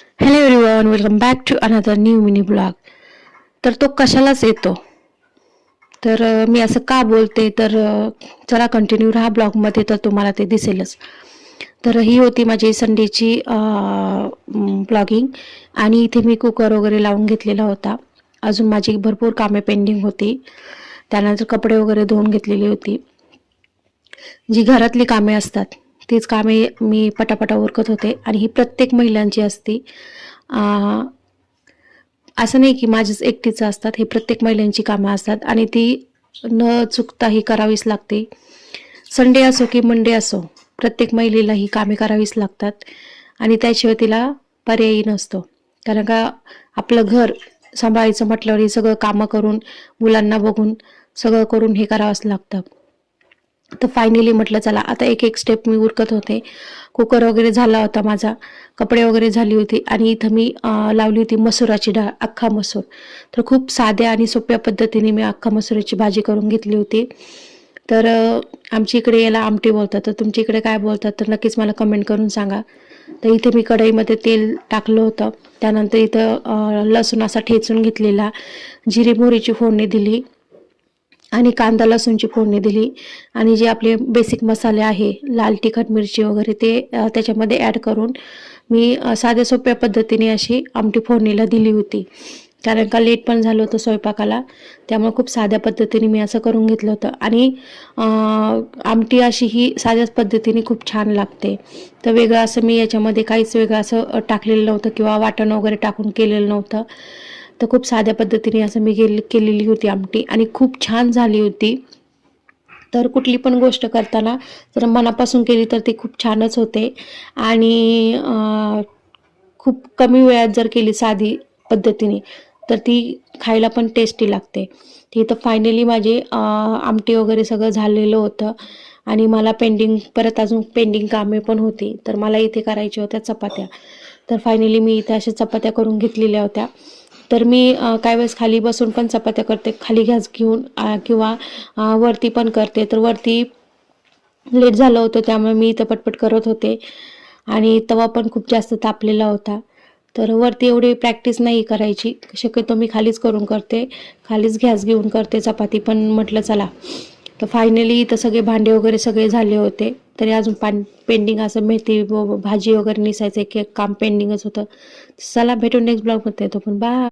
Hello everyone, welcome back to another new mini blog. तर तो कशालाच येतो. तर मी असं का बोलते तर चला कंटिन्यू राहा ब्लॉगमध्ये, तर तुम्हाला ते दिसेलच. तर ही होती माझी संडेची ब्लॉगिंग. आणि इथे मी कुकर वगैरे लावून घेतलेला होता. अजून माझी भरपूर कामे पेंडिंग होती. त्यानंतर कपडे वगैरे धुवून घेतलेली होती. जी घरातली कामे असतात तीच कामे मी पटापटा उरकत होते. आणि ही प्रत्येक महिलांची असती. असं नाही की माझीच एकटीचं असतात, हे प्रत्येक महिलांची कामं असतात आणि ती न चुकता ही करावीच लागते. संडे असो की मंडे असो, प्रत्येक महिलेला ही कामे करावीच लागतात आणि त्याशिवाय तिला पर्यायी नसतो. कारण का आपलं घर सांभाळायचं म्हटल्यावर हे सगळं कामं करून, मुलांना बघून, सगळं करून हे करावंच लागतं. तर फायनली म्हटलं चला आता एक एक स्टेप मी उरकत होते. कुकर वगैरे झाला होता माझा, कपडे वगैरे झाली होती आणि इथं मी लावली होती मसुराची डाळ, अख्खा मसूर. तर खूप साध्या आणि सोप्या पद्धतीने मी अख्खा मसुराची भाजी करून घेतली होती. तर आमच्या इकडे याला आमटी बोलतात, तर तुमच्या इकडे काय बोलतात तर नक्कीच मला कमेंट करून सांगा. तर इथे मी कढईमध्ये तेल टाकलं होतं. त्यानंतर इथं लसूण असा ठेचून घेतलेला, जिरी मोहरीची फोडणी दिली आणि कांदा लसूणची फोडणी दिली आणि जे आपले बेसिक मसाले आहे, लाल तिखट मिरची वगैरे ते त्याच्यामध्ये ॲड करून मी साध्या सोप्या पद्धतीने अशी आमटी फोडणीला दिली होती. कारण का लेट पण झालं होतं स्वयंपाकाला, त्यामुळे खूप साध्या पद्धतीने मी असं करून घेतलं होतं. आणि आमटी अशी ही साध्याच पद्धतीने खूप छान लागते. तर वेगळं असं मी याच्यामध्ये काहीच वेगळं असं टाकलेलं नव्हतं किंवा वाटण वगैरे टाकून केलेलं नव्हतं. तर खूप साध्या पद्धतीने असं मी केलेली होती आमटी आणि खूप छान झाली होती. तर कुठली पण गोष्ट करताना जर मनापासून केली तर ती खूप छानच होते. आणि खूप कमी वेळात जर केली साधी पद्धतीने तर ती खायला पण टेस्टी लागते. ती तर फायनली माझी आमटी वगैरे सगळं झालेलं होतं आणि मला परत अजून पेंडिंग कामे पण होती. तर मला इथे करायच्या होत्या चपात्या. तर फायनली मी इथे अशा चपात्या करून घेतलेल्या होत्या. तर मी काही वेळेस खाली बसून पण चपात्या करते, खाली गॅस घेऊन किंवा वरती पण करते. तर वरती लेट झालं होतं त्यामुळे मी इथं पटपट करत होते आणि तवा पण खूप जास्त तापलेला होता. तर वरती एवढी प्रॅक्टिस नाही करायची, शक्यतो मी खालीच करून करते, खालीच गॅस घेऊन करते चपाती. पण म्हटलं चला, तर फायनली इथं सगळे भांडे वगैरे सगळे झाले होते. तरी अजून पेंडिंग असं मेथी भाजी वगैरे निसायचं, एक एक काम पेंडिंगच होतं. चला भेटून नेक्स्ट ब्लॉगमध्ये, येतो पण बाय.